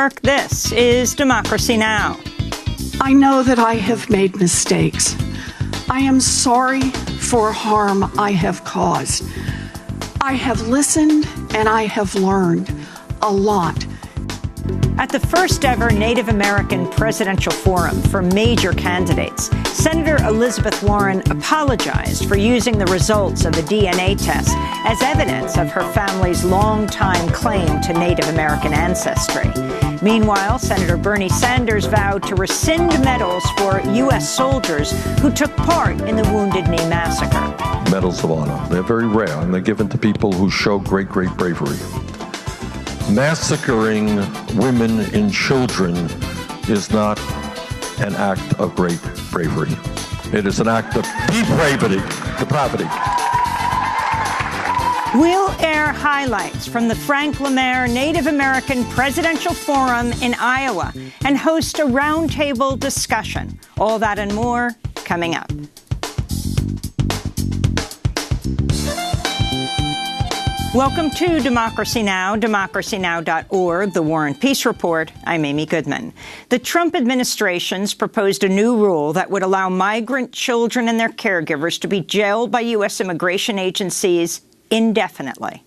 York, this is Democracy Now! I know that I have made mistakes. I am sorry for harm I have caused. I have listened and I have learned a lot. At the first ever Native American presidential forum for major candidates, Senator Elizabeth Warren apologized for using the results of a DNA test as evidence of her family's long-time claim to Native American ancestry. Meanwhile, Senator Bernie Sanders vowed to rescind medals for U.S. soldiers who took part in the Wounded Knee Massacre. Medals of honor. They're very rare, and they're given to people who show great, great bravery. Massacring women and children is not an act of great bravery. It is an act of depravity. We'll air highlights from the Frank LaMere Native American Presidential Forum in Iowa and host a roundtable discussion. All that and more coming up. Welcome to Democracy Now!, democracynow.org, the War and Peace Report. I'm Amy Goodman. The Trump administration's proposed a new rule that would allow migrant children and their caregivers to be jailed by U.S. immigration agencies indefinitely.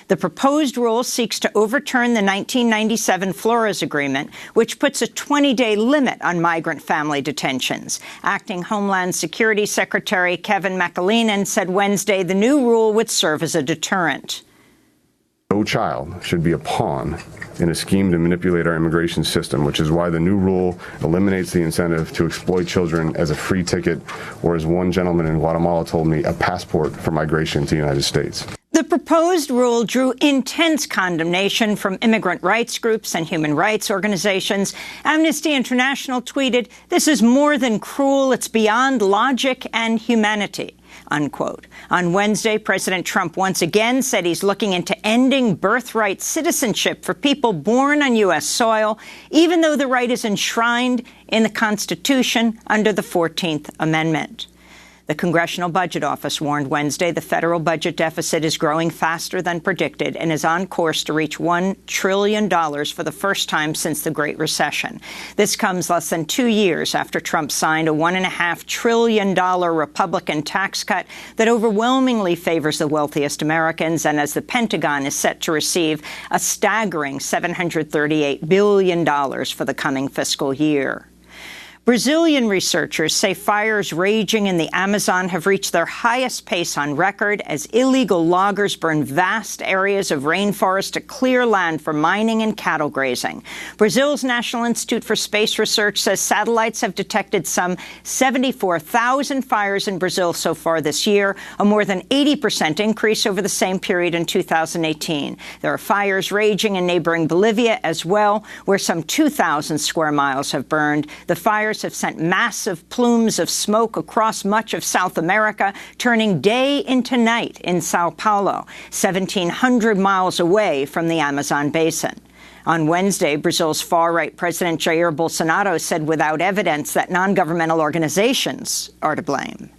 The proposed rule seeks to overturn the 1997 Flores Agreement, which puts a 20-day limit on migrant family detentions. Acting Homeland Security Secretary Kevin McAleenan said Wednesday the new rule would serve as a deterrent. No child should be a pawn in a scheme to manipulate our immigration system, which is why the new rule eliminates the incentive to exploit children as a free ticket, or as one gentleman in Guatemala told me, a passport for migration to the United States. The proposed rule drew intense condemnation from immigrant rights groups and human rights organizations. Amnesty International tweeted, "This is more than cruel, it's beyond logic and humanity," unquote. On Wednesday, President Trump once again said he's looking into ending birthright citizenship for people born on U.S. soil, even though the right is enshrined in the Constitution under the 14th Amendment. The Congressional Budget Office warned Wednesday the federal budget deficit is growing faster than predicted and is on course to reach $1 trillion for the first time since the Great Recession. This comes less than 2 years after Trump signed a $1.5 trillion Republican tax cut that overwhelmingly favors the wealthiest Americans, and as the Pentagon is set to receive a staggering $738 billion for the coming fiscal year. Brazilian researchers say fires raging in the Amazon have reached their highest pace on record as illegal loggers burn vast areas of rainforest to clear land for mining and cattle grazing. Brazil's National Institute for Space Research says satellites have detected some 74,000 fires in Brazil so far this year, a more than 80% increase over the same period in 2018. There are fires raging in neighboring Bolivia as well, where some 2,000 square miles have burned. The fires have sent massive plumes of smoke across much of South America, turning day into night in Sao Paulo, 1,700 miles away from the Amazon basin. On Wednesday, Brazil's far-right President Jair Bolsonaro said without evidence that non-governmental organizations are to blame.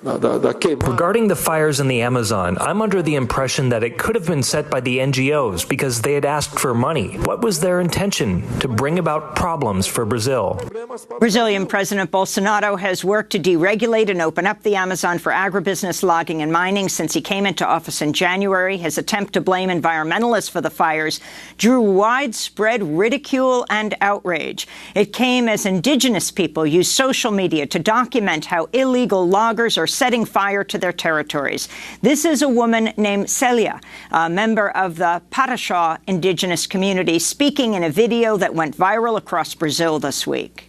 Regarding the fires in the Amazon, I'm under the impression that it could have been set by the NGOs because they had asked for money. What was their intention? To bring about problems for Brazil. Brazilian President Bolsonaro has worked to deregulate and open up the Amazon for agribusiness, logging and mining since he came into office in January. His attempt to blame environmentalists for the fires drew widespread ridicule and outrage. It came as indigenous people used social media to document how illegal loggers are setting fire to their territories. This is a woman named Celia, a member of the Paraxó indigenous community, speaking in a video that went viral across Brazil this week.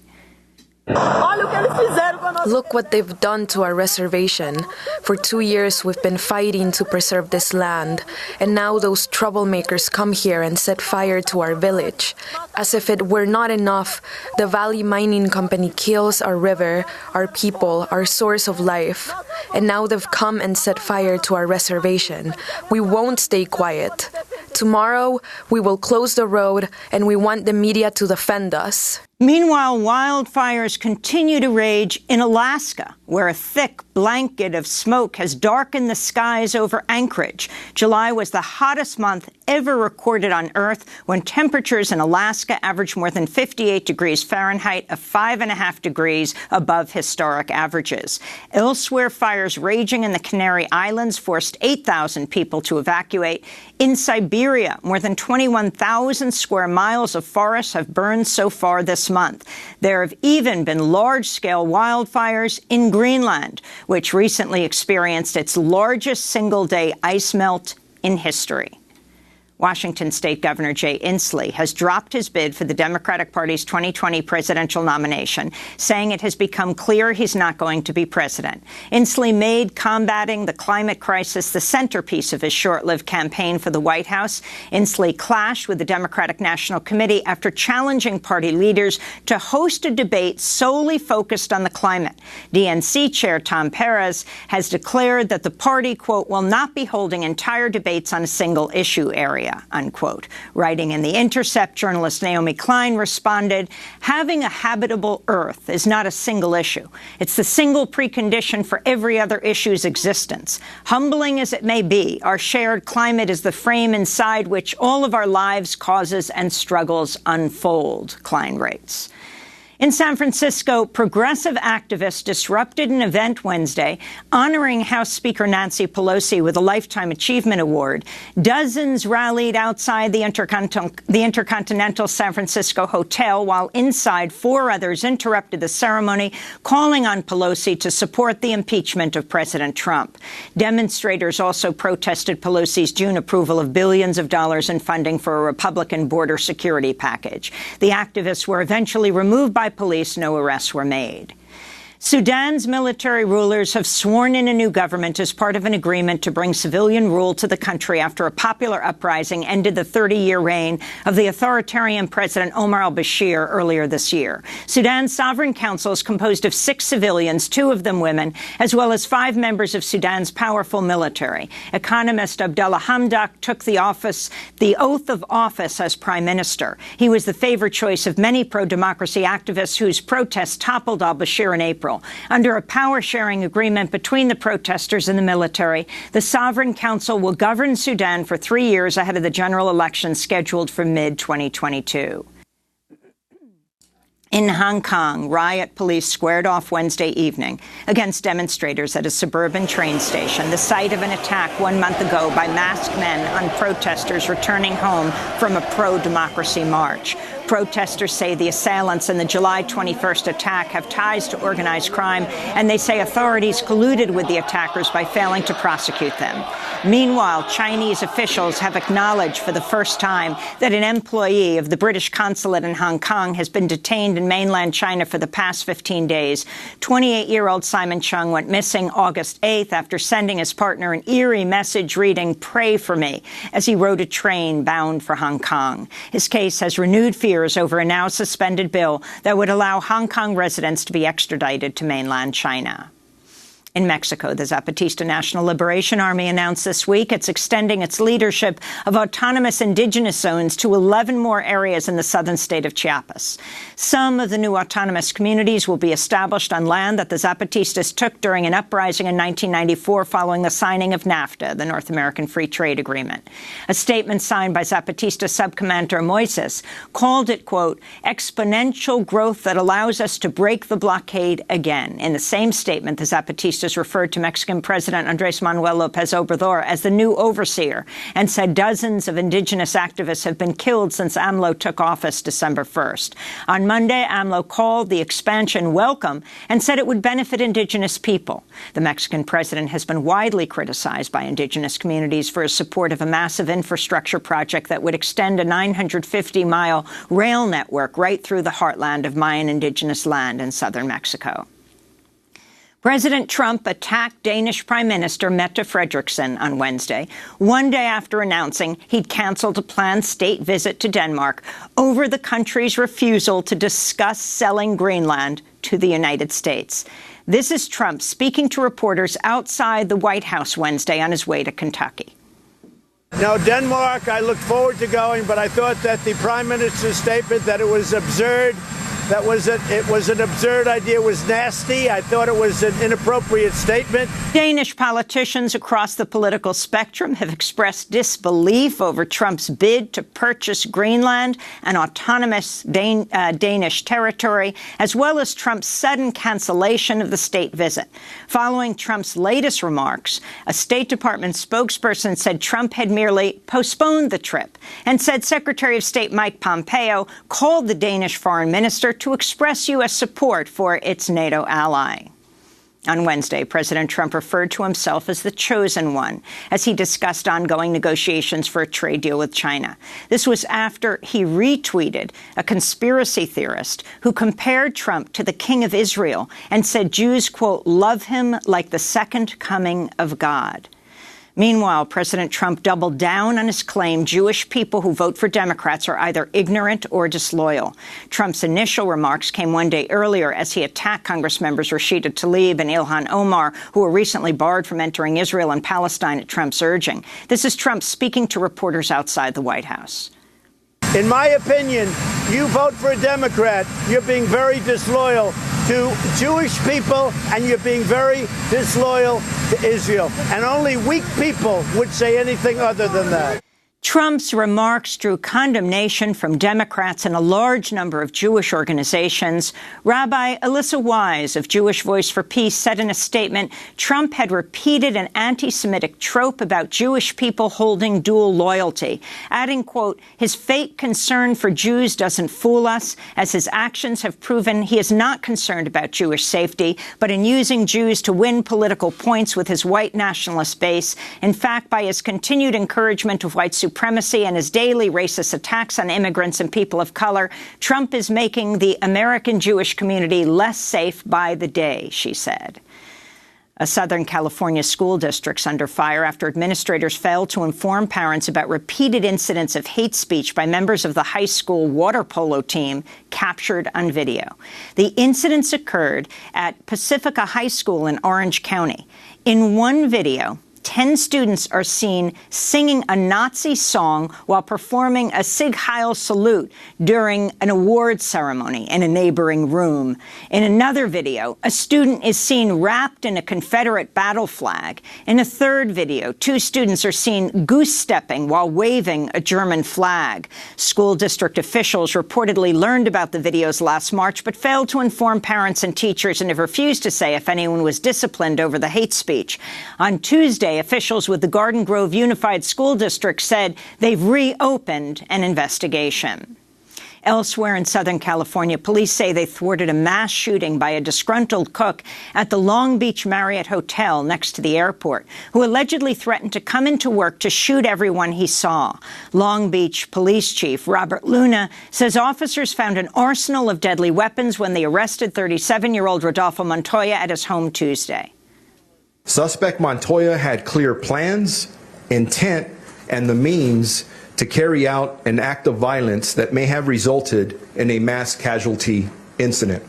Look what they've done to our reservation. For 2 years we've been fighting to preserve this land, and now those troublemakers come here and set fire to our village. As if it were not enough, the Valley Mining Company kills our river, our people, our source of life. And now they've come and set fire to our reservation. We won't stay quiet. Tomorrow, we will close the road, and we want the media to defend us. Meanwhile, wildfires continue to rage in Alaska, where a thick blanket of smoke has darkened the skies over Anchorage. July was the hottest month ever recorded on Earth, when temperatures in Alaska averaged more than 58 degrees Fahrenheit, 5.5 degrees above historic averages. Elsewhere, fires raging in the Canary Islands forced 8,000 people to evacuate. In Siberia, more than 21,000 square miles of forests have burned so far this month. There have even been large-scale wildfires in Greenland, which recently experienced its largest single-day ice melt in history. Washington State Governor Jay Inslee has dropped his bid for the Democratic Party's 2020 presidential nomination, saying it has become clear he's not going to be president. Inslee made combating the climate crisis the centerpiece of his short-lived campaign for the White House. Inslee clashed with the Democratic National Committee after challenging party leaders to host a debate solely focused on the climate. DNC Chair Tom Perez has declared that the party, quote, will not be holding entire debates on a single issue area, unquote. Writing in The Intercept, journalist Naomi Klein responded, having a habitable Earth is not a single issue. It's the single precondition for every other issue's existence. Humbling as it may be, our shared climate is the frame inside which all of our lives, causes, and struggles unfold, Klein writes. In San Francisco, progressive activists disrupted an event Wednesday honoring House Speaker Nancy Pelosi with a Lifetime Achievement Award. Dozens rallied outside the Intercontinental San Francisco Hotel, while inside 4 others interrupted the ceremony, calling on Pelosi to support the impeachment of President Trump. Demonstrators also protested Pelosi's June approval of billions of dollars in funding for a Republican border security package. The activists were eventually removed by police. No arrests were made. Sudan's military rulers have sworn in a new government as part of an agreement to bring civilian rule to the country after a popular uprising ended the 30-year reign of the authoritarian President Omar al-Bashir earlier this year. Sudan's Sovereign Council is composed of 6 civilians, 2 of them women, as well as 5 members of Sudan's powerful military. Economist Abdallah Hamdok took the oath of office as prime minister. He was the favored choice of many pro-democracy activists whose protests toppled al-Bashir in April. Under a power-sharing agreement between the protesters and the military, the Sovereign Council will govern Sudan for 3 years ahead of the general election scheduled for mid-2022. In Hong Kong, riot police squared off Wednesday evening against demonstrators at a suburban train station, the site of an attack 1 month ago by masked men on protesters returning home from a pro-democracy march. Protesters say the assailants in the July 21st attack have ties to organized crime, and they say authorities colluded with the attackers by failing to prosecute them. Meanwhile, Chinese officials have acknowledged for the first time that an employee of the British consulate in Hong Kong has been detained in mainland China for the past 15 days. 28-year-old Simon Chung went missing August 8th after sending his partner an eerie message reading, "Pray for me," as he rode a train bound for Hong Kong. His case has renewed fears over a now suspended bill that would allow Hong Kong residents to be extradited to mainland China. In Mexico, the Zapatista National Liberation Army announced this week it's extending its leadership of autonomous indigenous zones to 11 more areas in the southern state of Chiapas. Some of the new autonomous communities will be established on land that the Zapatistas took during an uprising in 1994 following the signing of NAFTA, the North American Free Trade Agreement. A statement signed by Zapatista Subcommander Moises called it, quote, exponential growth that allows us to break the blockade again. In the same statement, the Zapatistas referred to Mexican President Andrés Manuel López Obrador as the new overseer and said dozens of indigenous activists have been killed since AMLO took office December 1st. On Monday, AMLO called the expansion welcome and said it would benefit indigenous people. The Mexican president has been widely criticized by indigenous communities for his support of a massive infrastructure project that would extend a 950-mile rail network right through the heartland of Mayan indigenous land in southern Mexico. President Trump attacked Danish Prime Minister Mette Frederiksen on Wednesday, one day after announcing he'd canceled a planned state visit to Denmark over the country's refusal to discuss selling Greenland to the United States. This is Trump speaking to reporters outside the White House Wednesday on his way to Kentucky. Now, Denmark, I looked forward to going, but I thought that the Prime Minister's statement that it was absurd it was an absurd idea. It was nasty. I thought it was an inappropriate statement. Danish politicians across the political spectrum have expressed disbelief over Trump's bid to purchase Greenland, an autonomous Danish territory, as well as Trump's sudden cancellation of the state visit. Following Trump's latest remarks, a State Department spokesperson said Trump had merely postponed the trip and said Secretary of State Mike Pompeo called the Danish foreign minister to express U.S. support for its NATO ally. On Wednesday, President Trump referred to himself as the chosen one as he discussed ongoing negotiations for a trade deal with China. This was after he retweeted a conspiracy theorist who compared Trump to the King of Israel and said Jews, quote, love him like the second coming of God. Meanwhile, President Trump doubled down on his claim Jewish people who vote for Democrats are either ignorant or disloyal. Trump's initial remarks came one day earlier as he attacked Congress members Rashida Tlaib and Ilhan Omar, who were recently barred from entering Israel and Palestine at Trump's urging. This is Trump speaking to reporters outside the White House. In my opinion, you vote for a Democrat, you're being very disloyal to Jewish people, and you're being very disloyal to Israel. And only weak people would say anything other than that. Trump's remarks drew condemnation from Democrats and a large number of Jewish organizations. Rabbi Alyssa Wise of Jewish Voice for Peace said in a statement, Trump had repeated an anti-Semitic trope about Jewish people holding dual loyalty, adding, quote, his fake concern for Jews doesn't fool us, as his actions have proven he is not concerned about Jewish safety, but in using Jews to win political points with his white nationalist base. In fact, by his continued encouragement of white supremacy and his daily racist attacks on immigrants and people of color, Trump is making the American Jewish community less safe by the day, she said. A Southern California school district's under fire after administrators failed to inform parents about repeated incidents of hate speech by members of the high school water polo team captured on video. The incidents occurred at Pacifica High School in Orange County. In one video, 10 students are seen singing a Nazi song while performing a Sieg Heil salute during an awards ceremony in a neighboring room. In another video, a student is seen wrapped in a Confederate battle flag. In a third video, 2 students are seen goose-stepping while waving a German flag. School district officials reportedly learned about the videos last March, but failed to inform parents and teachers and have refused to say if anyone was disciplined over the hate speech. On Tuesday, officials with the Garden Grove Unified School District said they've reopened an investigation. Elsewhere in Southern California, police say they thwarted a mass shooting by a disgruntled cook at the Long Beach Marriott Hotel next to the airport, who allegedly threatened to come into work to shoot everyone he saw. Long Beach Police Chief Robert Luna says officers found an arsenal of deadly weapons when they arrested 37-year-old Rodolfo Montoya at his home Tuesday. Suspect Montoya had clear plans, intent, and the means to carry out an act of violence that may have resulted in a mass casualty incident.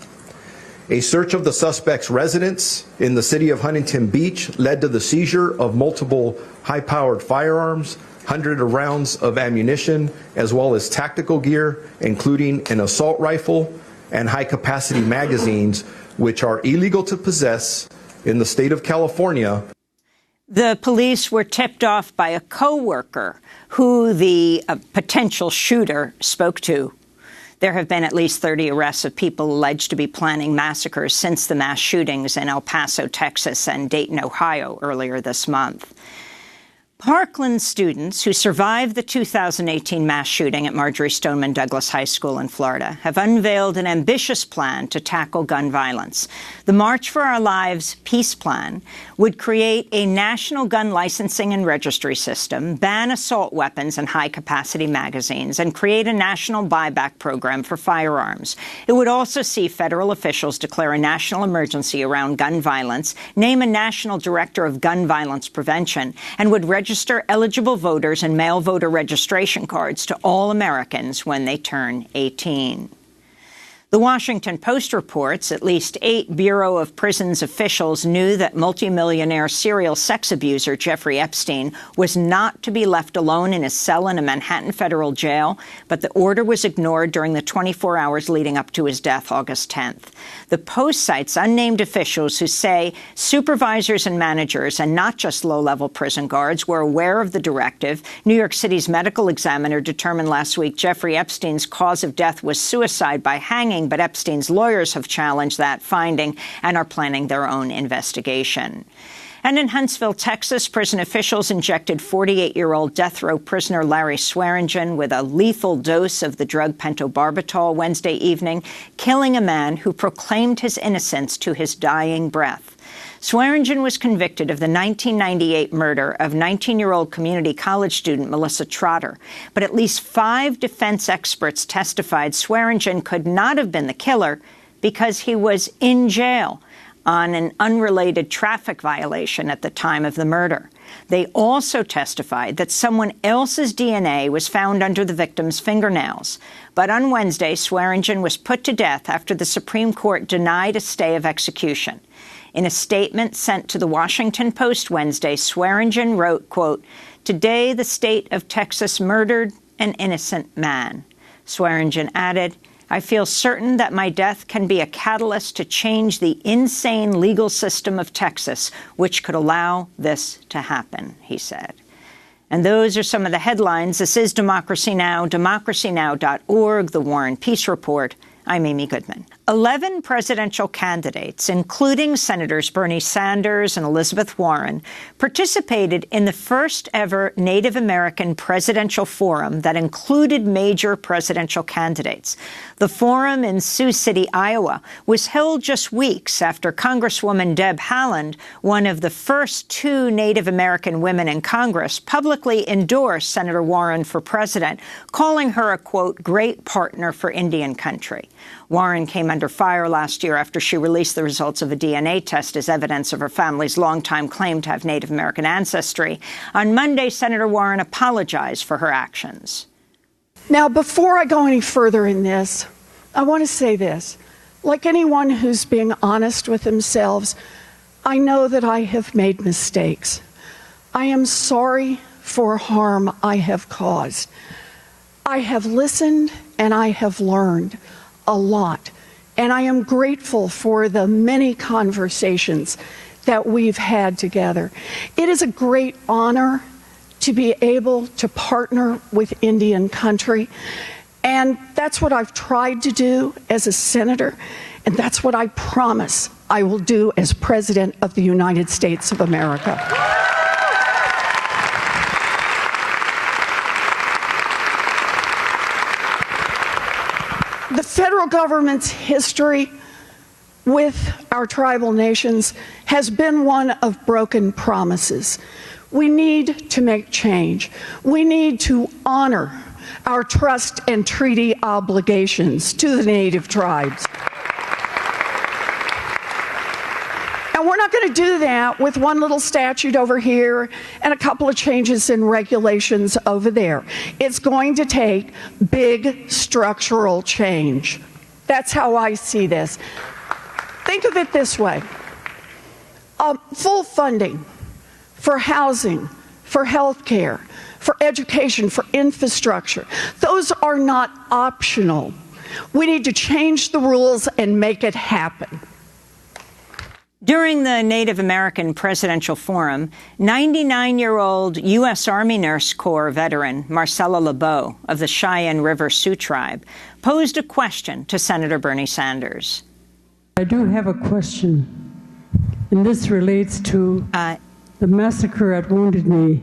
A search of the suspect's residence in the city of Huntington Beach led to the seizure of multiple high-powered firearms, hundreds of rounds of ammunition, as well as tactical gear, including an assault rifle and high-capacity magazines, which are illegal to possess in the state of California. The police were tipped off by a co-worker who the potential shooter spoke to. There have been at least 30 arrests of people alleged to be planning massacres since the mass shootings in El Paso, Texas, and Dayton, Ohio earlier this month. Parkland students who survived the 2018 mass shooting at Marjory Stoneman Douglas High School in Florida have unveiled an ambitious plan to tackle gun violence. The March for Our Lives Peace Plan would create a national gun licensing and registry system, ban assault weapons and high-capacity magazines, and create a national buyback program for firearms. It would also see federal officials declare a national emergency around gun violence, name a national director of gun violence prevention, and would register eligible voters and mail voter registration cards to all Americans when they turn 18. The Washington Post reports at least 8 Bureau of Prisons officials knew that multimillionaire serial sex abuser Jeffrey Epstein was not to be left alone in his cell in a Manhattan federal jail, but the order was ignored during the 24 hours leading up to his death August 10th. The Post cites unnamed officials who say supervisors and managers, and not just low-level prison guards, were aware of the directive. New York City's medical examiner determined last week Jeffrey Epstein's cause of death was suicide by hanging, but Epstein's lawyers have challenged that finding and are planning their own investigation. And in Huntsville, Texas, prison officials injected 48-year-old death row prisoner Larry Swearingen with a lethal dose of the drug pentobarbital Wednesday evening, killing a man who proclaimed his innocence to his dying breath. Swearingen was convicted of the 1998 murder of 19-year-old community college student Melissa Trotter, but at least 5 defense experts testified Swearingen could not have been the killer because he was in jail on an unrelated traffic violation at the time of the murder. They also testified that someone else's DNA was found under the victim's fingernails. But on Wednesday, Swearingen was put to death after the Supreme Court denied a stay of execution. In a statement sent to the Washington Post Wednesday, Swearingen wrote, quote, "Today the state of Texas murdered an innocent man." Swearingen added, "I feel certain that my death can be a catalyst to change the insane legal system of Texas, which could allow this to happen," he said. And those are some of the headlines. This is Democracy Now!, democracynow.org, The War and Peace Report. I'm Amy Goodman. 11 presidential candidates, including Senators Bernie Sanders and Elizabeth Warren, participated in the first ever Native American presidential forum that included major presidential candidates. The forum in Sioux City, Iowa, was held just weeks after Congresswoman Deb Haaland, one of the first 2 Native American women in Congress, publicly endorsed Senator Warren for president, calling her a, quote, great partner for Indian country. Warren came under fire last year after she released the results of a DNA test as evidence of her family's longtime claim to have Native American ancestry. On Monday, Senator Warren apologized for her actions. Now, before I go any further in this, I want to say this. Like anyone who's being honest with themselves, I know that I have made mistakes. I am sorry for harm I have caused. I have listened and I have learned a lot, and I am grateful for the many conversations that we've had together. It is a great honor to be able to partner with Indian country, and that's what I've tried to do as a senator, and that's what I promise I will do as President of the United States of America. The federal government's history with our tribal nations has been one of broken promises. We need to make change. We need to honor our trust and treaty obligations to the Native tribes. And we're not going to do that with one little statute over here and a couple of changes in regulations over there. It's going to take big structural change. That's how I see this. Think of it this way. Full funding for housing, for health care, for education, for infrastructure. Those are not optional. We need to change the rules and make it happen. During the Native American Presidential Forum, 99-year-old U.S. Army Nurse Corps veteran Marcella LeBeau of the Cheyenne River Sioux Tribe posed a question to Senator Bernie Sanders. I do have a question, and this relates to the massacre at Wounded Knee.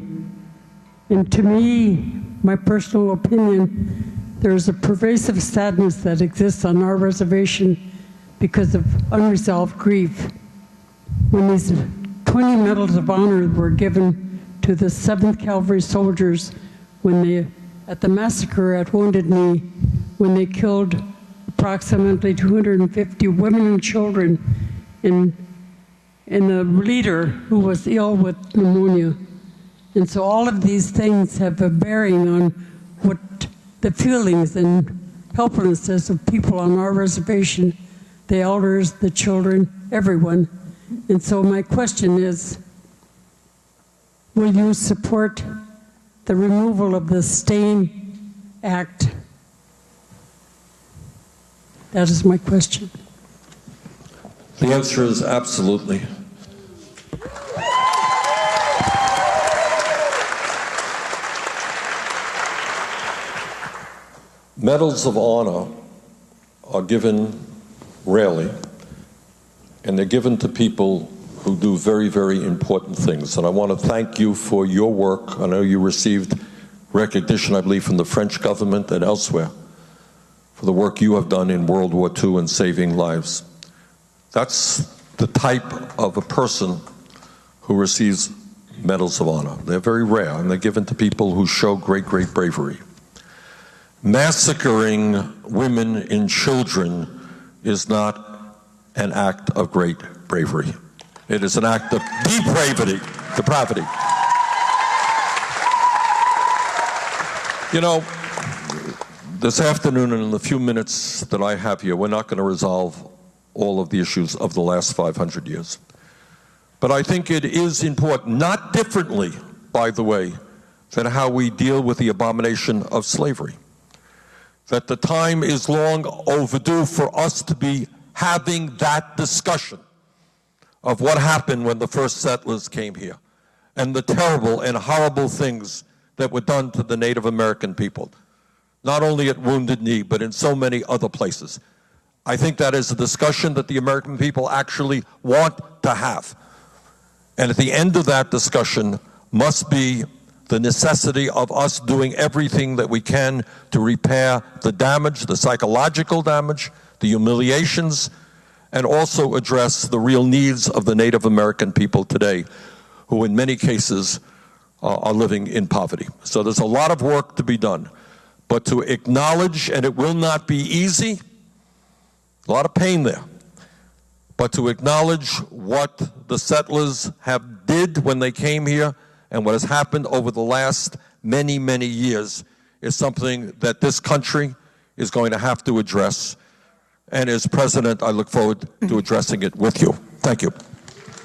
And to me, my personal opinion, there's a pervasive sadness that exists on our reservation because of unresolved grief. When these 20 medals of honor were given to the 7th Cavalry soldiers at the massacre at Wounded Knee, when they killed approximately 250 women and children, and the leader who was ill with pneumonia. And so all of these things have a bearing on what the feelings and helplessness of people on our reservation, the elders, the children, everyone. And so my question is, will you support the removal of the STAIN Act? That is my question. The answer is absolutely. Medals of honor are given rarely, and they're given to people who do very, very important things. And I want to thank you for your work. I know you received recognition, I believe, from the French government and elsewhere for the work you have done in World War II and saving lives. That's the type of a person who receives medals of honor. They're very rare, and they're given to people who show great, great bravery. Massacring women and children is not an act of great bravery. It is an act of depravity. You know, this afternoon and in the few minutes that I have here, we're not going to resolve all of the issues of the last 500 years. But I think it is important, not differently, by the way, than how we deal with the abomination of slavery, that the time is long overdue for us to be having that discussion of what happened when the first settlers came here and the terrible and horrible things that were done to the Native American people, not only at Wounded Knee, but in so many other places. I think that is a discussion that the American people actually want to have. And at the end of that discussion must be the necessity of us doing everything that we can to repair the damage, the psychological damage, the humiliations, and also address the real needs of the Native American people today, who in many cases are living in poverty. So there's a lot of work to be done. But to acknowledge, and it will not be easy, a lot of pain there, but to acknowledge what the settlers did when they came here and what has happened over the last many, many years is something that this country is going to have to address. And as president, I look forward to addressing it with you. Thank you.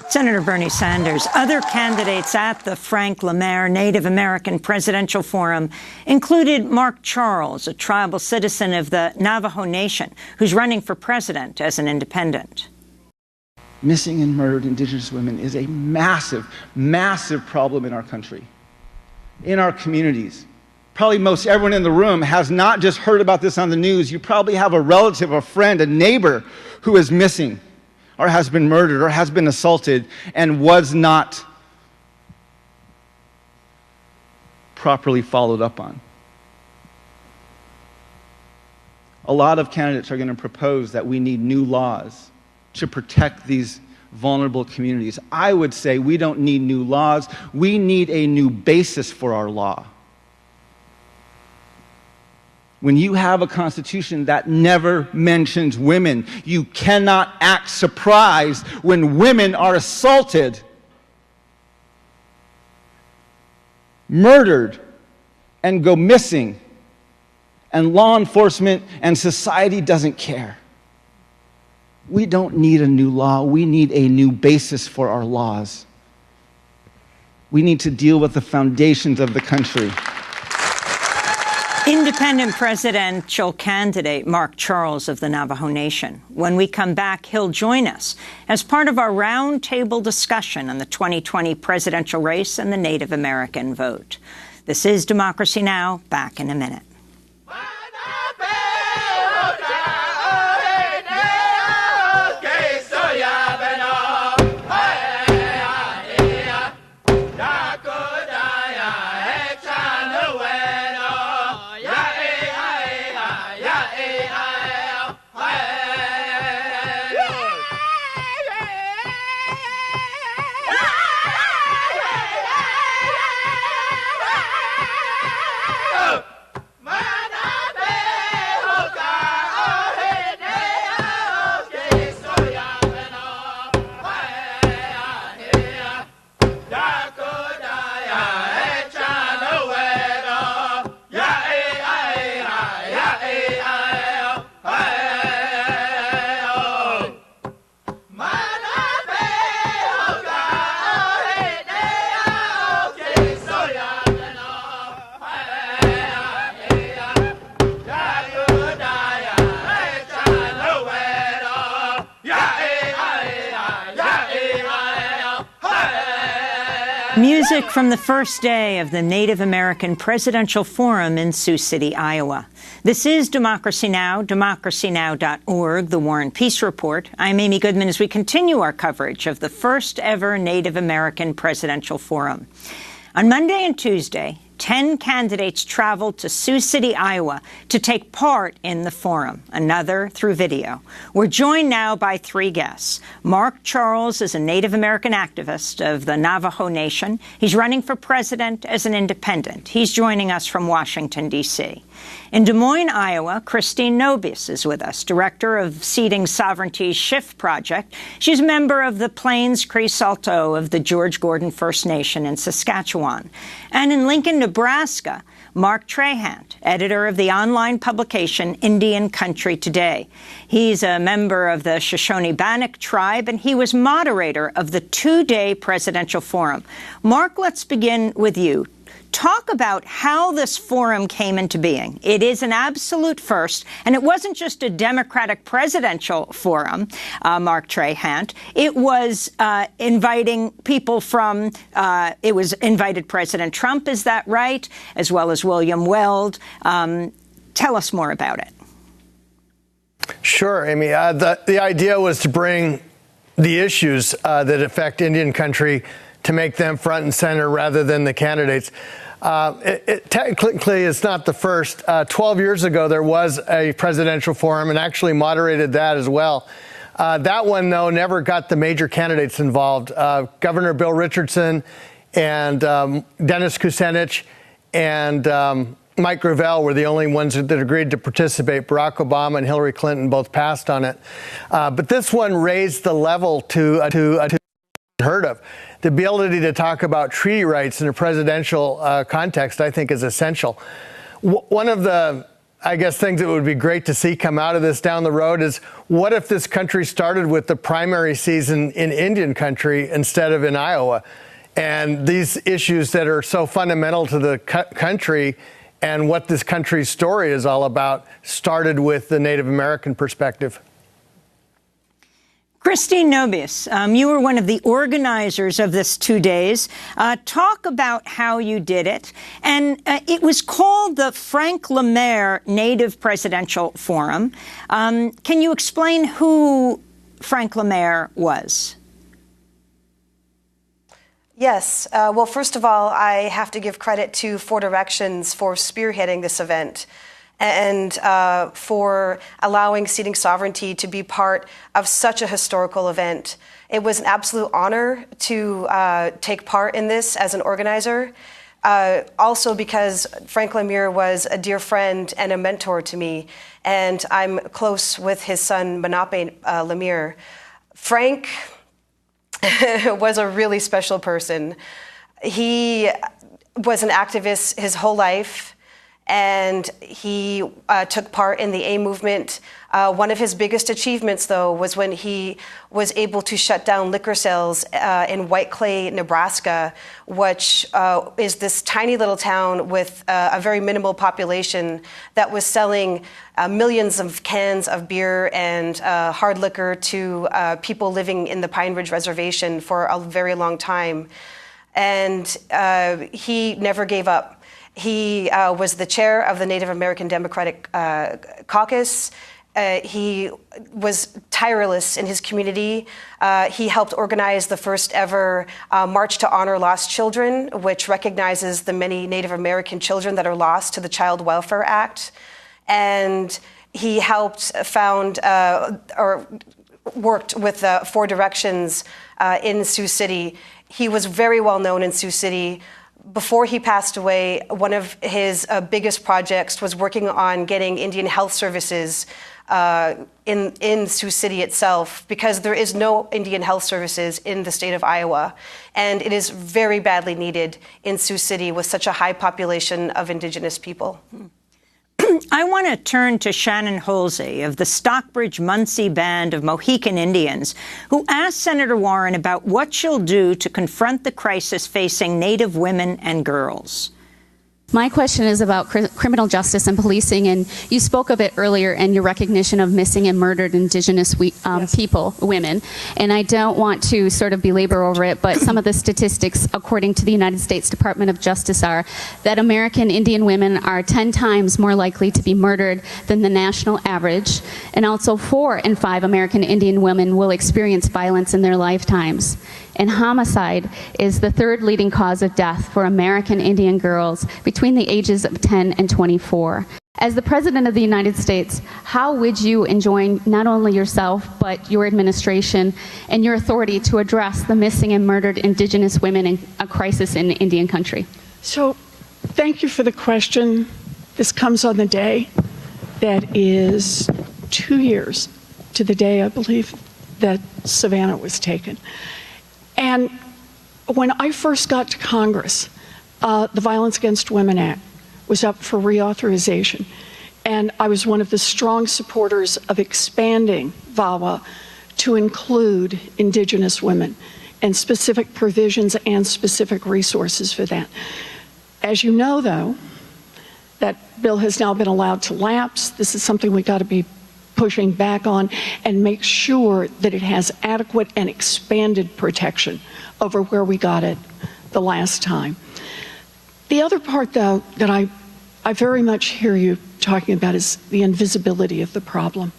Senator Bernie Sanders. Other candidates at the Frank LaMare Native American Presidential Forum included Mark Charles, a tribal citizen of the Navajo Nation, who's running for president as an independent. Missing and murdered Indigenous women is a massive, massive problem in our country, in our communities. Probably most everyone in the room has not just heard about this on the news. You probably have a relative, a friend, a neighbor who is missing or has been murdered or has been assaulted and was not properly followed up on. A lot of candidates are going to propose that we need new laws to protect these vulnerable communities. I would say we don't need new laws. We need a new basis for our law. When you have a constitution that never mentions women, you cannot act surprised when women are assaulted, murdered, and go missing, and law enforcement and society doesn't care. We don't need a new law. We need a new basis for our laws. We need to deal with the foundations of the country. Independent presidential candidate Mark Charles of the Navajo Nation. When we come back, he'll join us as part of our roundtable discussion on the 2020 presidential race and the Native American vote. This is Democracy Now! Back in a minute. Music from the first day of the Native American Presidential Forum in Sioux City, Iowa. This is Democracy Now!, democracynow.org, the War and Peace Report. I'm Amy Goodman as we continue our coverage of the first ever Native American Presidential Forum. On Monday and Tuesday, 10 candidates traveled to Sioux City, Iowa to take part in the forum, another through video. We're joined now by three guests. Mark Charles is a Native American activist of the Navajo Nation. He's running for president as an independent. He's joining us from Washington, D.C. In Des Moines, Iowa, Christine Nobies is with us, director of Seeding Sovereignty's Shift Project. She's a member of the Plains Cree Saulteaux of the George Gordon First Nation in Saskatchewan. And in Lincoln, Nebraska, Mark Trahant, editor of the online publication Indian Country Today. He's a member of the Shoshone-Bannock tribe, and he was moderator of the two-day presidential forum. Mark, let's begin with you. Talk about how this forum came into being. It is an absolute first, and it wasn't just a Democratic presidential forum, Mark Trahant. It was inviting people from, it was invited President Trump, is that right? As well as William Weld. Tell us more about it. Sure, Amy. The idea was to bring the issues that affect Indian country to make them front and center rather than the candidates. Technically, it's not the first. 12 years ago, there was a presidential forum and actually moderated that as well. That one, though, never got the major candidates involved. Governor Bill Richardson and Dennis Kucinich and Mike Gravel were the only ones that agreed to participate. Barack Obama and Hillary Clinton both passed on it. But this one raised the level to heard of. The ability to talk about treaty rights in a presidential context, I think, is essential. One of the, I guess, things that would be great to see come out of this down the road is what if this country started with the primary season in Indian country instead of in Iowa? And these issues that are so fundamental to the country and what this country's story is all about started with the Native American perspective. Christine Nobies, you were one of the organizers of this 2 days. Talk about how you did it. And it was called the Frank Lemaire Native Presidential Forum. Can you explain who Frank Lemaire was? Yes. Well, first of all, I have to give credit to Four Directions for spearheading this event and for allowing Seeding Sovereignty to be part of such a historical event. It was an absolute honor to take part in this as an organizer, also because Frank Lemire was a dear friend and a mentor to me, and I'm close with his son, Manape Lemire. Frank was a really special person. He was an activist his whole life, and he took part in the A movement. One of his biggest achievements, though, was when he was able to shut down liquor sales in White Clay, Nebraska, which is this tiny little town with a very minimal population that was selling millions of cans of beer and hard liquor to people living in the Pine Ridge Reservation for a very long time. And he never gave up. He was the chair of the Native American Democratic Caucus. He was tireless in his community. He helped organize the first ever March to Honor Lost Children, which recognizes the many Native American children that are lost to the Child Welfare Act. And he helped found or worked with Four Directions in Sioux City. He was very well known in Sioux City. Before he passed away, one of his biggest projects was working on getting Indian health services in Sioux City itself, because there is no Indian health services in the state of Iowa, and it is very badly needed in Sioux City with such a high population of Indigenous people. I want to turn to Shannon Holsey of the Stockbridge-Munsee Band of Mohican Indians, who asked Senator Warren about what she'll do to confront the crisis facing Native women and girls. My question is about criminal justice and policing, and you spoke of it earlier and your recognition of missing and murdered Indigenous people, women. And I don't want to sort of belabor over it, but some of the statistics, according to the United States Department of Justice, are that American Indian women are 10 times more likely to be murdered than the national average, and also 4 in 5 American Indian women will experience violence in their lifetimes. And homicide is the 3rd leading cause of death for American Indian girls between the ages of 10 and 24. As the President of the United States, how would you enjoin not only yourself, but your administration and your authority to address the missing and murdered Indigenous women in a crisis in Indian country? So, thank you for the question. This comes on the day that is 2 years to the day, I believe, that Savannah was taken. And when I first got to Congress, the Violence Against Women Act was up for reauthorization. And I was one of the strong supporters of expanding VAWA to include Indigenous women and specific provisions and specific resources for that. As you know, though, that bill has now been allowed to lapse. This is something we got to be pushing back on and make sure that it has adequate and expanded protection over where we got it the last time. The other part, though, that I very much hear you talking about is the invisibility of the problem.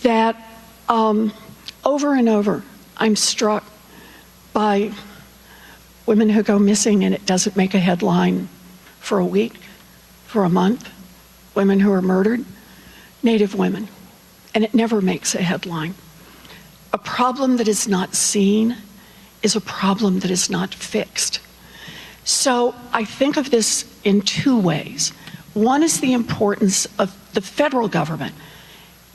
That over and over, I'm struck by women who go missing and it doesn't make a headline for a week, for a month, women who are murdered, Native women, and it never makes a headline. A problem that is not seen is a problem that is not fixed. So I think of this in 2 ways. One is the importance of the federal government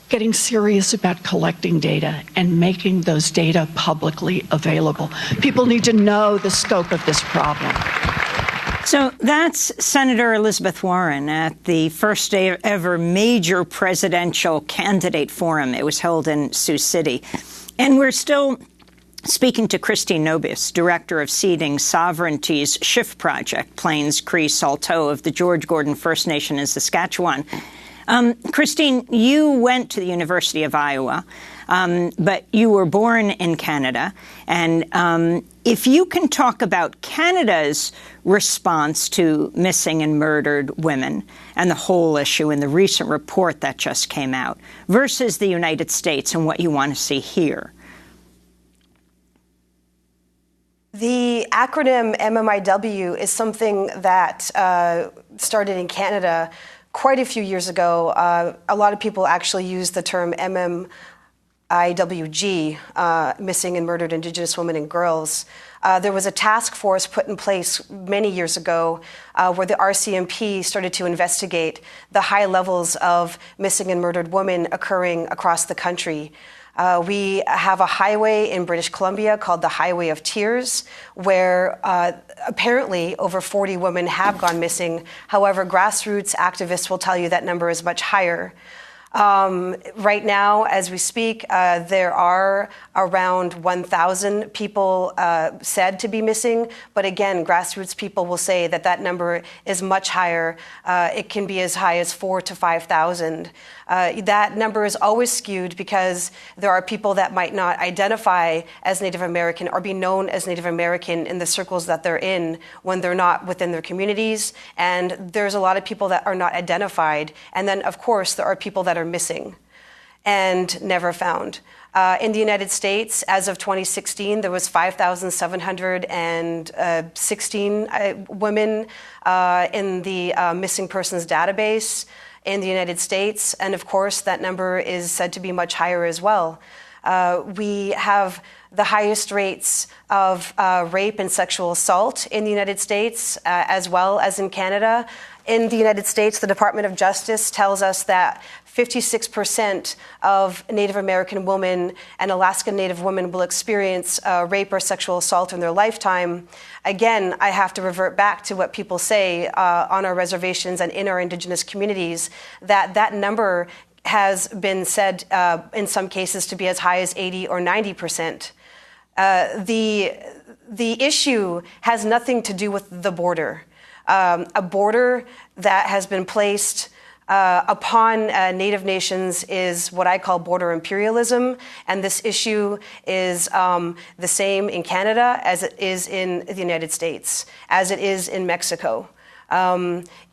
getting serious about collecting data and making those data publicly available. People need to know the scope of this problem. So that's Senator Elizabeth Warren at the first ever major presidential candidate forum. It was held in Sioux City. And we're still speaking to Christine Nobius, Director of Seeding Sovereignty's SHIFT project, Plains Cree Saulteaux of the George Gordon First Nation in Saskatchewan. Christine, you went to the University of Iowa, but you were born in Canada. And if you can talk about Canada's response to missing and murdered women and the whole issue in the recent report that just came out versus the United States and what you want to see here. The acronym MMIW is something that started in Canada quite a few years ago. A lot of people actually use the term MMIWG, Missing and Murdered Indigenous Women and Girls. There was a task force put in place many years ago where the RCMP started to investigate the high levels of missing and murdered women occurring across the country. We have a highway in British Columbia called the Highway of Tears, where apparently over 40 women have gone missing. However, grassroots activists will tell you that number is much higher. Right now, as we speak, there are around 1,000 people said to be missing. But again, grassroots people will say that that number is much higher. It can be as high as 4,000 to 5,000. That number is always skewed because there are people that might not identify as Native American or be known as Native American in the circles that they're in when they're not within their communities. And there's a lot of people that are not identified. And then, of course, there are people that are missing and never found. In the United States, as of 2016, there was 5,716 women in the missing persons database in the United States. And of course, that number is said to be much higher as well. We have the highest rates of rape and sexual assault in the United States, as well as in Canada. In the United States, the Department of Justice tells us that 56% of Native American women and Alaskan Native women will experience rape or sexual assault in their lifetime. Again, I have to revert back to what people say on our reservations and in our Indigenous communities, that number has been said in some cases to be as high as 80 or 90%. The issue has nothing to do with the border. A border that has been placed upon Native nations is what I call border imperialism, and this issue is the same in Canada as it is in the United States, as it is in Mexico.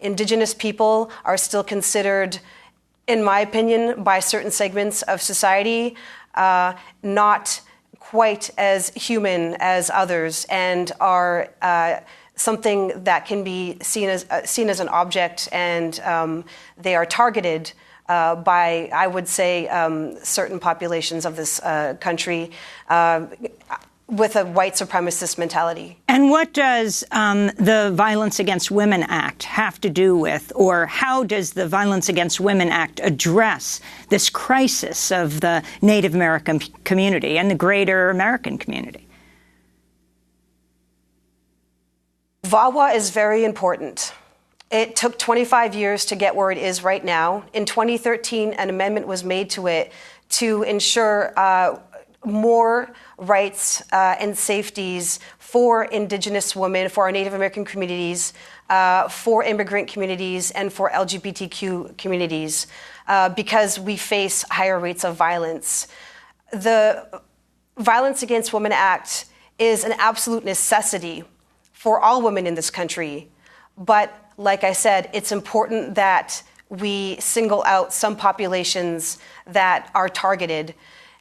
Indigenous people are still considered, in my opinion, by certain segments of society, not quite as human as others, and are something that can be seen as an object, and they are targeted by, I would say, certain populations of this country with a white supremacist mentality. And what does the Violence Against Women Act have to do with, or how does the Violence Against Women Act address this crisis of the Native American community and the greater American community? VAWA is very important. It took 25 years to get where it is right now. In 2013, an amendment was made to it to ensure more rights and safeties for Indigenous women, for our Native American communities, for immigrant communities, and for LGBTQ communities, because we face higher rates of violence. The Violence Against Women Act is an absolute necessity for all women in this country. But like I said, it's important that we single out some populations that are targeted.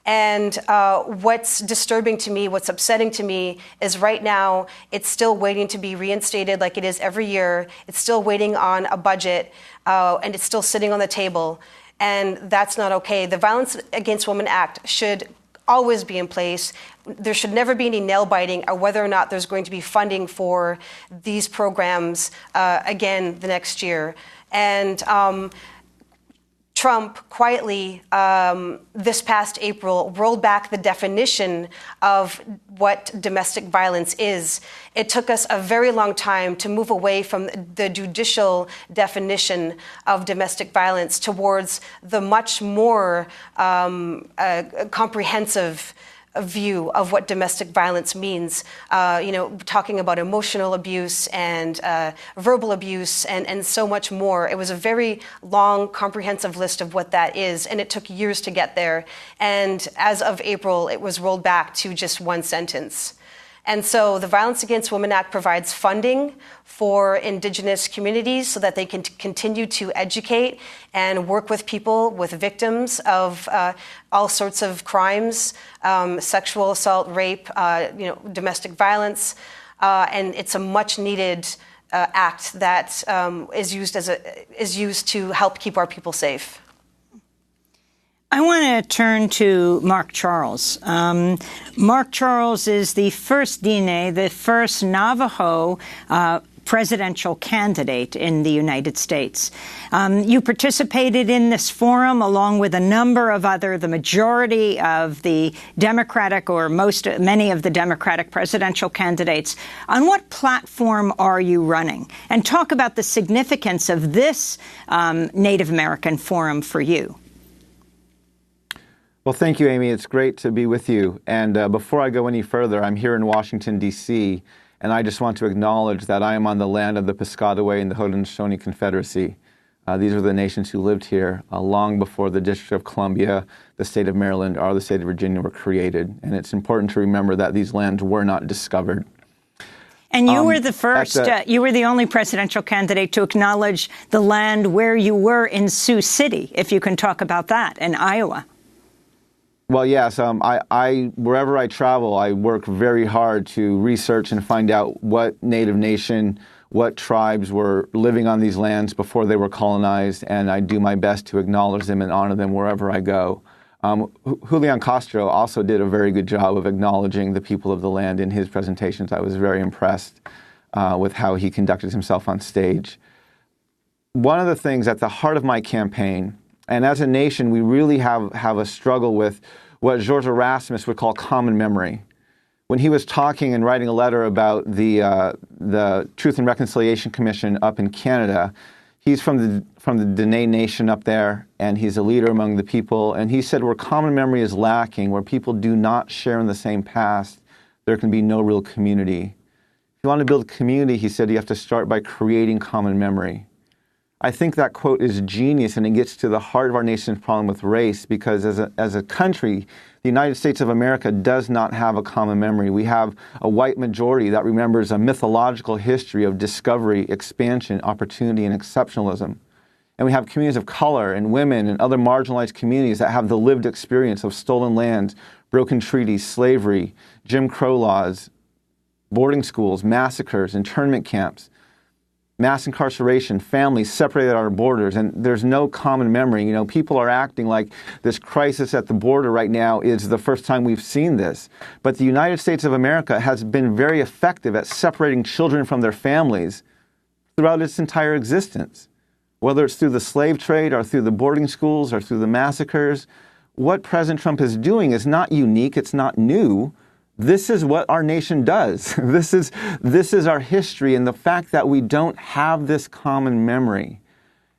And what's disturbing to me, what's upsetting to me, is right now it's still waiting to be reinstated like it is every year. It's still waiting on a budget, and it's still sitting on the table. And that's not okay. The Violence Against Women Act should always be in place. There should never be any nail biting or whether or not there's going to be funding for these programs again the next year. And Trump quietly, this past April, rolled back the definition of what domestic violence is. It took us a very long time to move away from the judicial definition of domestic violence towards the much more comprehensive view of what domestic violence means, talking about emotional abuse and verbal abuse and so much more. It was a very long, comprehensive list of what that is, and it took years to get there. And as of April, it was rolled back to just one sentence. And so the Violence Against Women Act provides funding for Indigenous communities so that they can continue to educate and work with people, with victims of all sorts of crimes, sexual assault, rape, domestic violence. And it's a much needed act that is used to help keep our people safe. I want to turn to Mark Charles. Mark Charles is the first Diné, the first Navajo presidential candidate in the United States. You participated in this forum along with a number of the majority of the Democratic or many of the Democratic presidential candidates. On what platform are you running? And talk about the significance of this Native American forum for you. Well, thank you, Amy. It's great to be with you. And before I go any further, I'm here in Washington, D.C., and I just want to acknowledge that I am on the land of the Piscataway and the Haudenosaunee Confederacy. These are the nations who lived here long before the District of Columbia, the state of Maryland, or the state of Virginia were created. And it's important to remember that these lands were not discovered. And you were the first, you were the only presidential candidate to acknowledge the land where you were in Sioux City, if you can talk about that, in Iowa. Well, yes. Wherever I travel, I work very hard to research and find out what Native nation, what tribes were living on these lands before they were colonized, and I do my best to acknowledge them and honor them wherever I go. Julian Castro also did a very good job of acknowledging the people of the land in his presentations. I was very impressed with how he conducted himself on stage. One of the things at the heart of my campaign, and as a nation, we really have a struggle with what George Erasmus would call common memory. When he was talking and writing a letter about the Truth and Reconciliation Commission up in Canada, he's from the Diné Nation up there, and he's a leader among the people. And he said where common memory is lacking, where people do not share in the same past, there can be no real community. you want to build community, he said, you have to start by creating common memory. I think that quote is genius, and it gets to the heart of our nation's problem with race, because as a country, the United States of America does not have a common memory. We have a white majority that remembers a mythological history of discovery, expansion, opportunity, and exceptionalism. And we have communities of color and women and other marginalized communities that have the lived experience of stolen lands, broken treaties, slavery, Jim Crow laws, boarding schools, massacres, internment camps, mass incarceration, families separated at our borders, and there's no common memory. You know, people are acting like this crisis at the border right now is the first time we've seen this. But the United States of America has been very effective at separating children from their families throughout its entire existence. Whether it's through the slave trade or through the boarding schools or through the massacres, what President Trump is doing is not unique, it's not new. This is what our nation does. This is our history, and the fact that we don't have this common memory.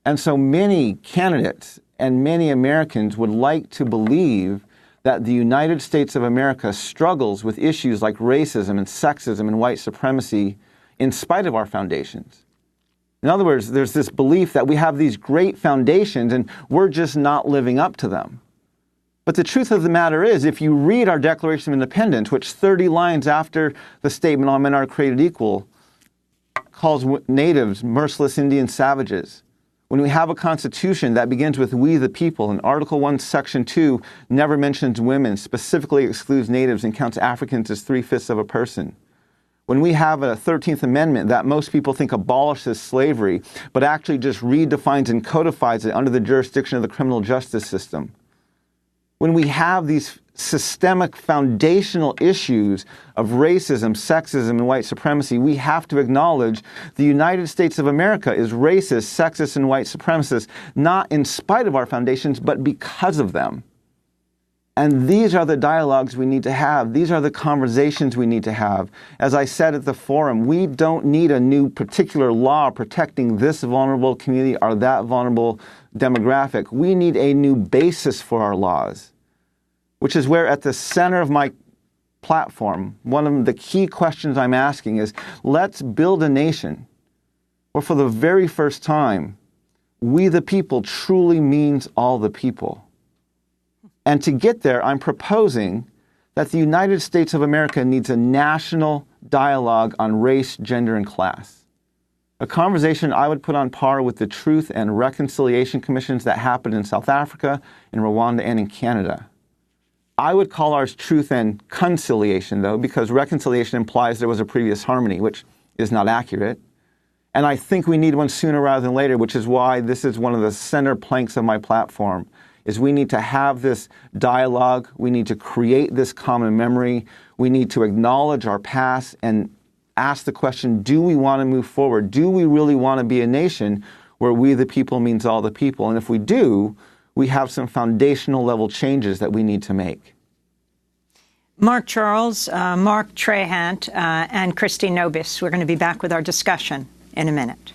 And so many candidates and many Americans would like to believe that the United States of America struggles with issues like racism and sexism and white supremacy in spite of our foundations. In other words, there's this belief that we have these great foundations and we're just not living up to them. But the truth of the matter is, if you read our Declaration of Independence, which 30 lines after the statement all men are created equal calls natives merciless Indian savages, when we have a constitution that begins with we the people, and Article 1, Section 2 never mentions women, specifically excludes natives and counts Africans as 3/5 of a person, when we have a 13th Amendment that most people think abolishes slavery, but actually just redefines and codifies it under the jurisdiction of the criminal justice system, when we have these systemic foundational issues of racism, sexism, and white supremacy, we have to acknowledge the United States of America is racist, sexist, and white supremacist, not in spite of our foundations, but because of them. And these are the dialogues we need to have. These are the conversations we need to have. As I said at the forum, we don't need a new particular law protecting this vulnerable community or that vulnerable demographic. We need a new basis for our laws, which is where at the center of my platform, one of the key questions I'm asking is, let's build a nation where for the very first time, we the people truly means all the people. And to get there, I'm proposing that the United States of America needs a national dialogue on race, gender, and class. A conversation I would put on par with the Truth and Reconciliation Commissions that happened in South Africa, in Rwanda, and in Canada. I would call ours Truth and Conciliation, though, because reconciliation implies there was a previous harmony, which is not accurate. And I think we need one sooner rather than later, which is why this is one of the center planks of my platform, is we need to have this dialogue. We need to create this common memory. We need to acknowledge our past and ask the question, do we want to move forward? Do we really want to be a nation where we the people means all the people? And if we do, we have some foundational level changes that we need to make. Mark Charles, Mark Trahant, and Christy Nobis. We're going to be back with our discussion in a minute.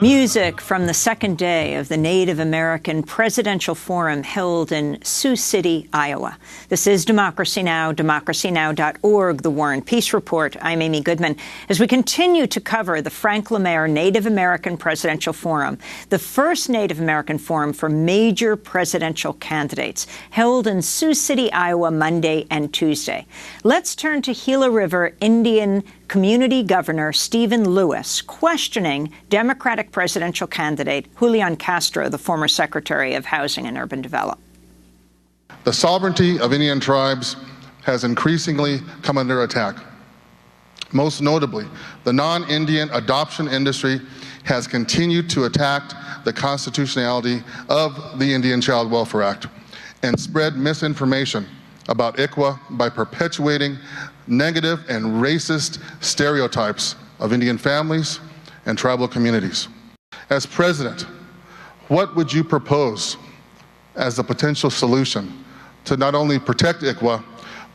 Music from the second day of the Native American Presidential Forum held in Sioux City, Iowa. This is Democracy Now!, democracynow.org, The War and Peace Report. I'm Amy Goodman. As we continue to cover the Frank LaMaire Native American Presidential Forum, the first Native American forum for major presidential candidates, held in Sioux City, Iowa, Monday and Tuesday. Let's turn to Gila River Indian Community Governor Stephen Lewis questioning Democratic presidential candidate Julian Castro, the former Secretary of Housing and Urban Development. The sovereignty of Indian tribes has increasingly come under attack. Most notably, the non-Indian adoption industry has continued to attack the constitutionality of the Indian Child Welfare Act and spread misinformation about ICWA by perpetuating negative and racist stereotypes of Indian families and tribal communities. As president, what would you propose as a potential solution to not only protect ICWA,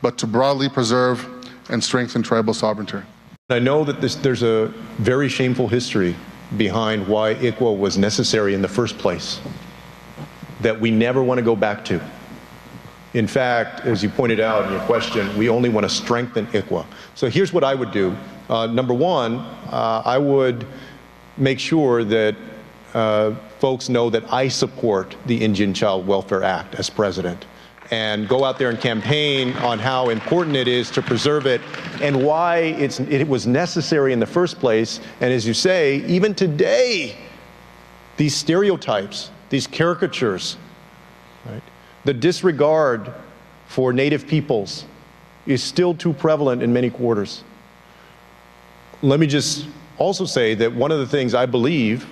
but to broadly preserve and strengthen tribal sovereignty? I know that there's a very shameful history behind why ICWA was necessary in the first place, that we never want to go back to. In fact, as you pointed out in your question, we only want to strengthen ICWA. So here's what I would do. Number one, I would make sure that folks know that I support the Indian Child Welfare Act as president, and go out there and campaign on how important it is to preserve it and why it was necessary in the first place. And as you say, even today, these stereotypes, these caricatures, right? The disregard for Native peoples is still too prevalent in many quarters. Let me just also say that one of the things I believe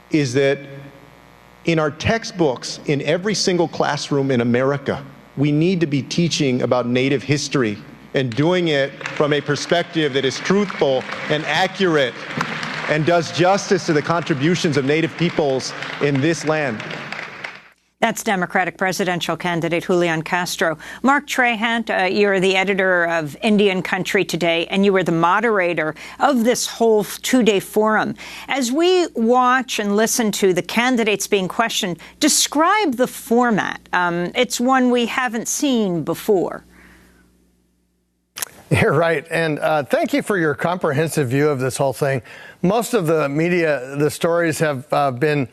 is that in our textbooks, in every single classroom in America, we need to be teaching about Native history and doing it from a perspective that is truthful and accurate and does justice to the contributions of Native peoples in this land. That's Democratic presidential candidate Julian Castro. Mark Trahant, you're the editor of Indian Country Today, and you were the moderator of this whole two-day forum. As we watch and listen to the candidates being questioned, describe the format. It's one we haven't seen before. You're right. And thank you for your comprehensive view of this whole thing. Most of the media, the stories have been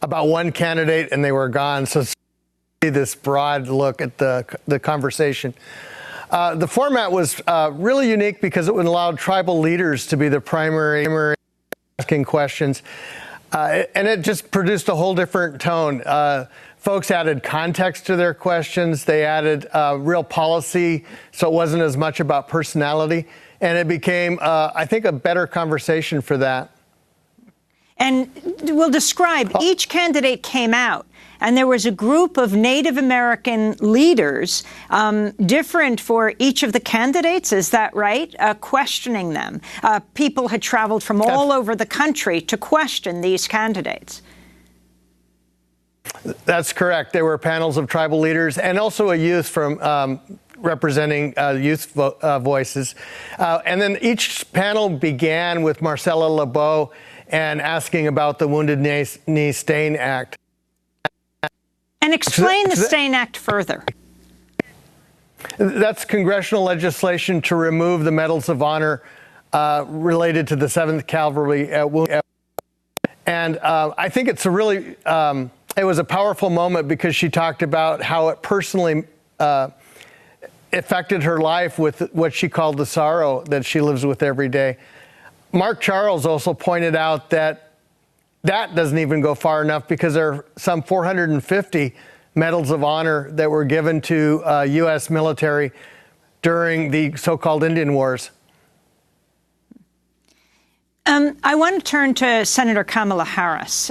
about one candidate and they were gone. So this broad look at the conversation. The format was really unique because it would allow tribal leaders to be the primary asking questions. And it just produced a whole different tone. Folks added context to their questions. They added real policy, so it wasn't as much about personality. And it became, I think, a better conversation for that. And we'll describe, each candidate came out, and there was a group of Native American leaders, different for each of the candidates, is that right? Questioning them. People had traveled from all over the country to question these candidates. That's correct. There were panels of tribal leaders and also a youth from representing youth voices. And then each panel began with Marcella LeBeau and asking about the Wounded Knee Stain Act. And explain the Stain Act further. That's congressional legislation to remove the Medals of Honor related to the 7th Cavalry. And I think it's a really, it was a powerful moment because she talked about how it personally affected her life with what she called the sorrow that she lives with every day. Mark Charles also pointed out that that doesn't even go far enough because there are some 450 Medals of Honor that were given to U.S. military during the so-called Indian Wars. I want to turn to Senator Kamala Harris.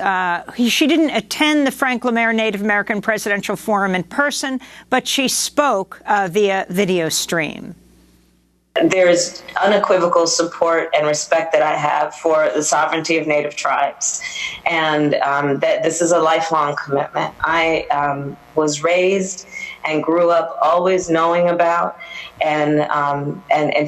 She didn't attend the Frank LaMaire Native American Presidential Forum in person, but she spoke via video stream. There's unequivocal support and respect that I have for the sovereignty of Native tribes, and that this is a lifelong commitment. I was raised and grew up always knowing about and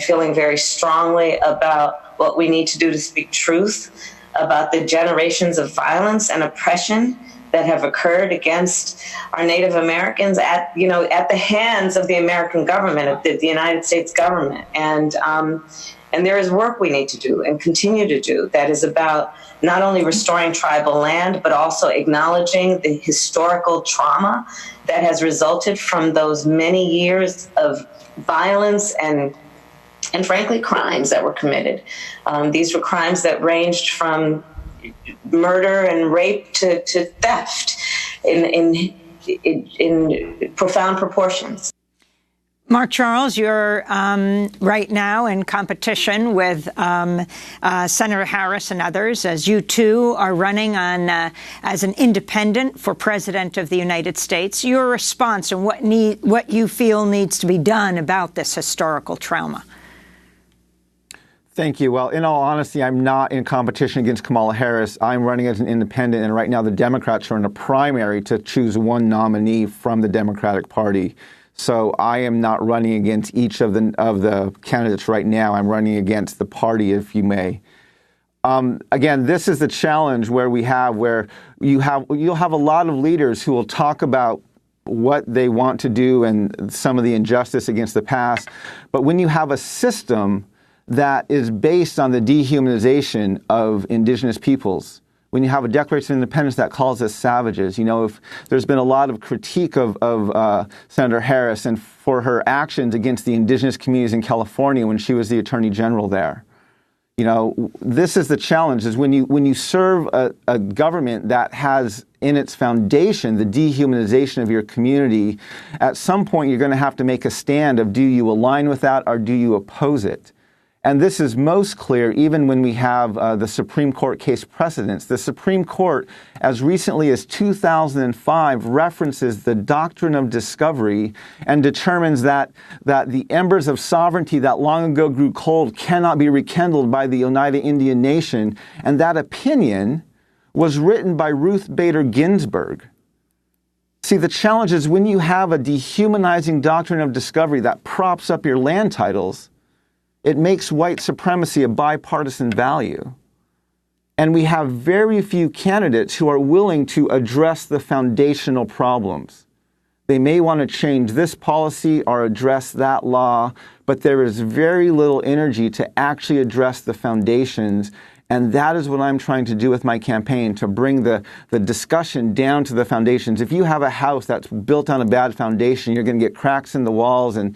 feeling very strongly about what we need to do to speak truth about the generations of violence and oppression that have occurred against our Native Americans at the hands of the American government, of the United States government. And there is work we need to do and continue to do that is about not only restoring tribal land, but also acknowledging the historical trauma that has resulted from those many years of violence and frankly, crimes that were committed. These were crimes that ranged from murder and rape to theft in profound proportions. Mark Charles, you're right now in competition with Senator Harris and others, as you too are running on as an independent for President of the United States. Your response and what you feel needs to be done about this historical trauma. Thank you. Well, in all honesty, I'm not in competition against Kamala Harris. I'm running as an independent, and right now the Democrats are in a primary to choose one nominee from the Democratic Party. So I am not running against each of the candidates right now. I'm running against the party, if you may. Again, this is the challenge where you'll have a lot of leaders who will talk about what they want to do and some of the injustice against the past. But when you have a system that is based on the dehumanization of indigenous peoples, when you have a Declaration of Independence that calls us savages, if there's been a lot of critique of Senator Harris and for her actions against the indigenous communities in California when she was the Attorney General there. This is the challenge, is when you serve a government that has in its foundation the dehumanization of your community, at some point you're going to have to make a stand of, do you align with that or do you oppose it? And this is most clear even when we have the Supreme Court case precedents. The Supreme Court, as recently as 2005, references the doctrine of discovery and determines that the embers of sovereignty that long ago grew cold cannot be rekindled by the Oneida Indian Nation. And that opinion was written by Ruth Bader Ginsburg. See, the challenge is when you have a dehumanizing doctrine of discovery that props up your land titles, it makes white supremacy a bipartisan value. And we have very few candidates who are willing to address the foundational problems. They may want to change this policy or address that law, but there is very little energy to actually address the foundations. And that is what I'm trying to do with my campaign, to bring the discussion down to the foundations. If you have a house that's built on a bad foundation, you're going to get cracks in the walls and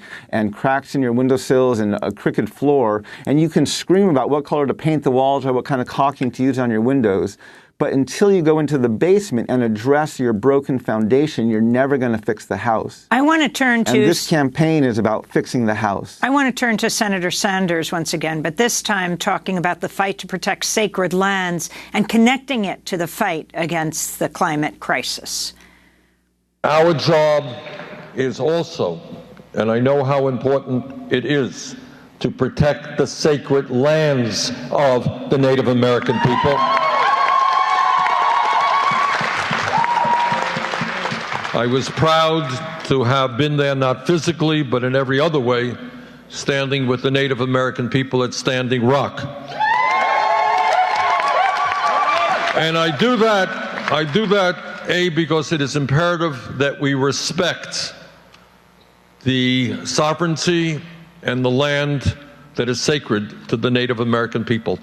cracks in your windowsills and a crooked floor. And you can scream about what color to paint the walls or what kind of caulking to use on your windows. But until you go into the basement and address your broken foundation, you're never going to fix the house. I want to turn to... And this campaign is about fixing the house. I want to turn to Senator Sanders once again, but this time talking about the fight to protect sacred lands and connecting it to the fight against the climate crisis. Our job is also, and I know how important it is, to protect the sacred lands of the Native American people. I was proud to have been there, not physically, but in every other way, standing with the Native American people at Standing Rock. And I do that, A, because it is imperative that we respect the sovereignty and the land that is sacred to the Native American people.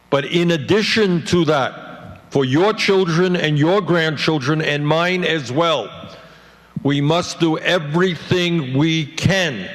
But in addition to that, for your children and your grandchildren and mine as well, we must do everything we can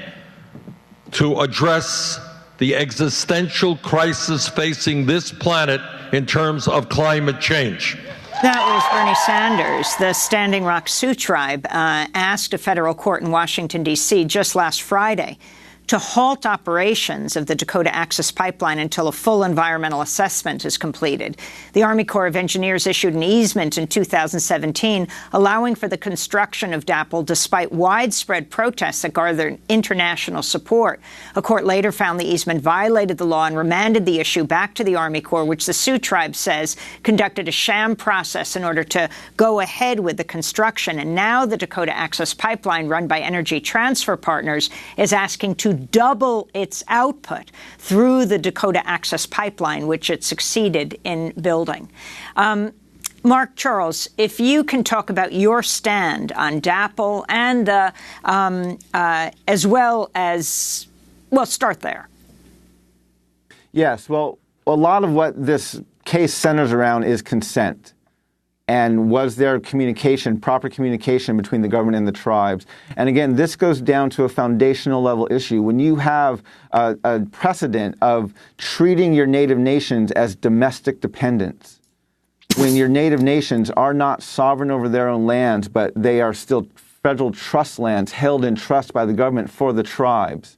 to address the existential crisis facing this planet in terms of climate change. That was Bernie Sanders. The Standing Rock Sioux Tribe asked a federal court in Washington, D.C. just last Friday to halt operations of the Dakota Access Pipeline until a full environmental assessment is completed. The Army Corps of Engineers issued an easement in 2017 allowing for the construction of DAPL despite widespread protests that garnered international support. A court later found the easement violated the law and remanded the issue back to the Army Corps, which the Sioux Tribe says conducted a sham process in order to go ahead with the construction. And now the Dakota Access Pipeline, run by Energy Transfer Partners, is asking to double its output through the Dakota Access Pipeline, which it succeeded in building. Mark Charles, if you can talk about your stand on DAPL and as well as, well, start there. Yes, well, a lot of what this case centers around is consent. And was there communication, proper communication between the government and the tribes? And again, this goes down to a foundational level issue. When you have a precedent of treating your native nations as domestic dependents, when your native nations are not sovereign over their own lands, but they are still federal trust lands held in trust by the government for the tribes,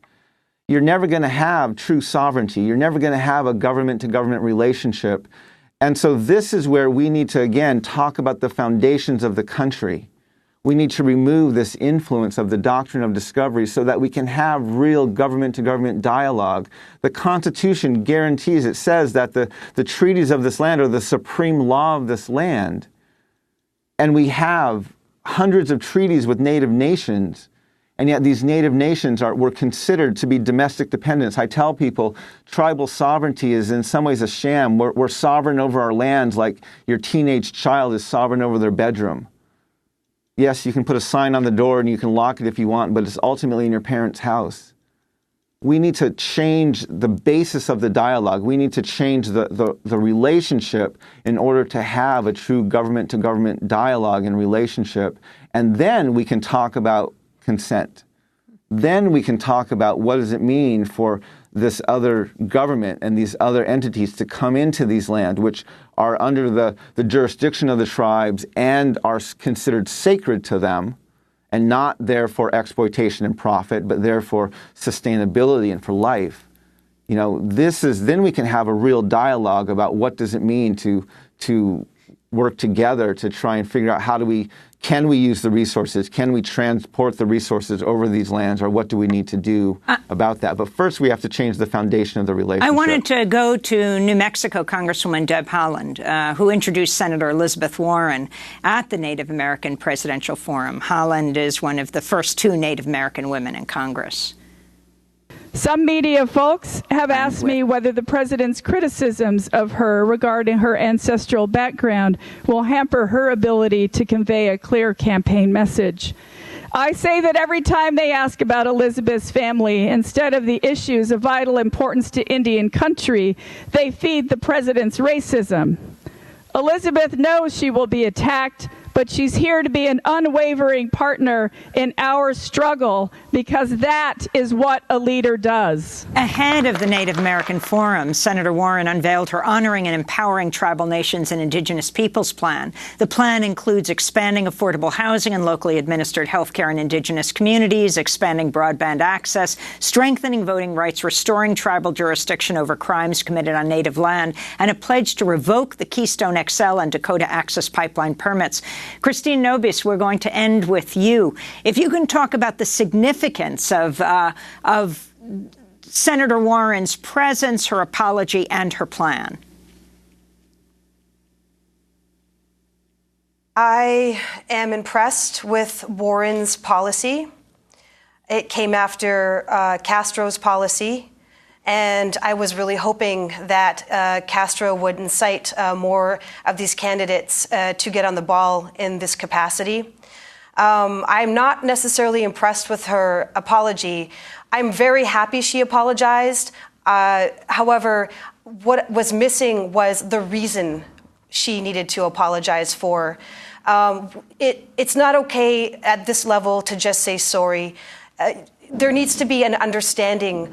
you're never going to have true sovereignty. You're never going to have a government-to-government relationship. And so this is where we need to, again, talk about the foundations of the country. We need to remove this influence of the doctrine of discovery so that we can have real government-to-government dialogue. The Constitution guarantees, it says that the treaties of this land are the supreme law of this land. And we have hundreds of treaties with native nations, and yet these native nations were considered to be domestic dependents. I tell people tribal sovereignty is in some ways a sham. We're sovereign over our lands like your teenage child is sovereign over their bedroom. Yes, you can put a sign on the door and you can lock it if you want, but it's ultimately in your parents' house. We need to change the basis of the dialogue. We need to change the relationship in order to have a true government-to-government dialogue and relationship. And then we can talk about consent. Then we can talk about what does it mean for this other government and these other entities to come into these lands, which are under the jurisdiction of the tribes and are considered sacred to them, and not there for exploitation and profit, but there for sustainability and for life. You know, then we can have a real dialogue about what does it mean to work together to try and figure out can we use the resources? Can we transport the resources over these lands, or what do we need to do about that? But first, we have to change the foundation of the relationship. I wanted to go to New Mexico Congresswoman Deb Haaland, who introduced Senator Elizabeth Warren at the Native American Presidential Forum. Haaland is one of the first 2 Native American women in Congress. Some media folks have asked me whether the president's criticisms of her regarding her ancestral background will hamper her ability to convey a clear campaign message. I say that every time they ask about Elizabeth's family, instead of the issues of vital importance to Indian country, they feed the president's racism. Elizabeth knows she will be attacked, but she's here to be an unwavering partner in our struggle, because that is what a leader does. Ahead of the Native American Forum, Senator Warren unveiled her Honoring and Empowering Tribal Nations and Indigenous Peoples plan. The plan includes expanding affordable housing and locally administered health care in Indigenous communities, expanding broadband access, strengthening voting rights, restoring tribal jurisdiction over crimes committed on Native land, and a pledge to revoke the Keystone XL and Dakota Access Pipeline permits. Christine Nobis, we're going to end with you. If you can talk about the significance of Senator Warren's presence, her apology, and her plan. I am impressed with Warren's policy. It came after Castro's policy. And I was really hoping that Castro would incite more of these candidates to get on the ball in this capacity. I'm not necessarily impressed with her apology. I'm very happy she apologized. However, what was missing was the reason she needed to apologize for. It's not okay at this level to just say sorry. There needs to be an understanding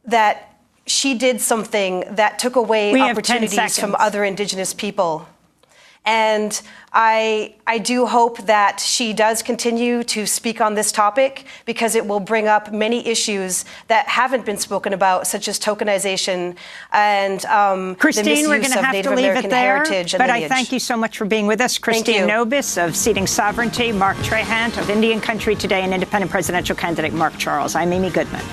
that she did something that took away opportunities from other Indigenous people. And I do hope that she does continue to speak on this topic, because it will bring up many issues that haven't been spoken about, such as tokenization and Christine, the misuse we're going to of have Native to leave American it there, heritage and but lineage. I thank you so much for being with us. Christine Nobis of Seating Sovereignty, Mark Trahant of Indian Country Today, and independent presidential candidate Mark Charles. I'm Amy Goodman.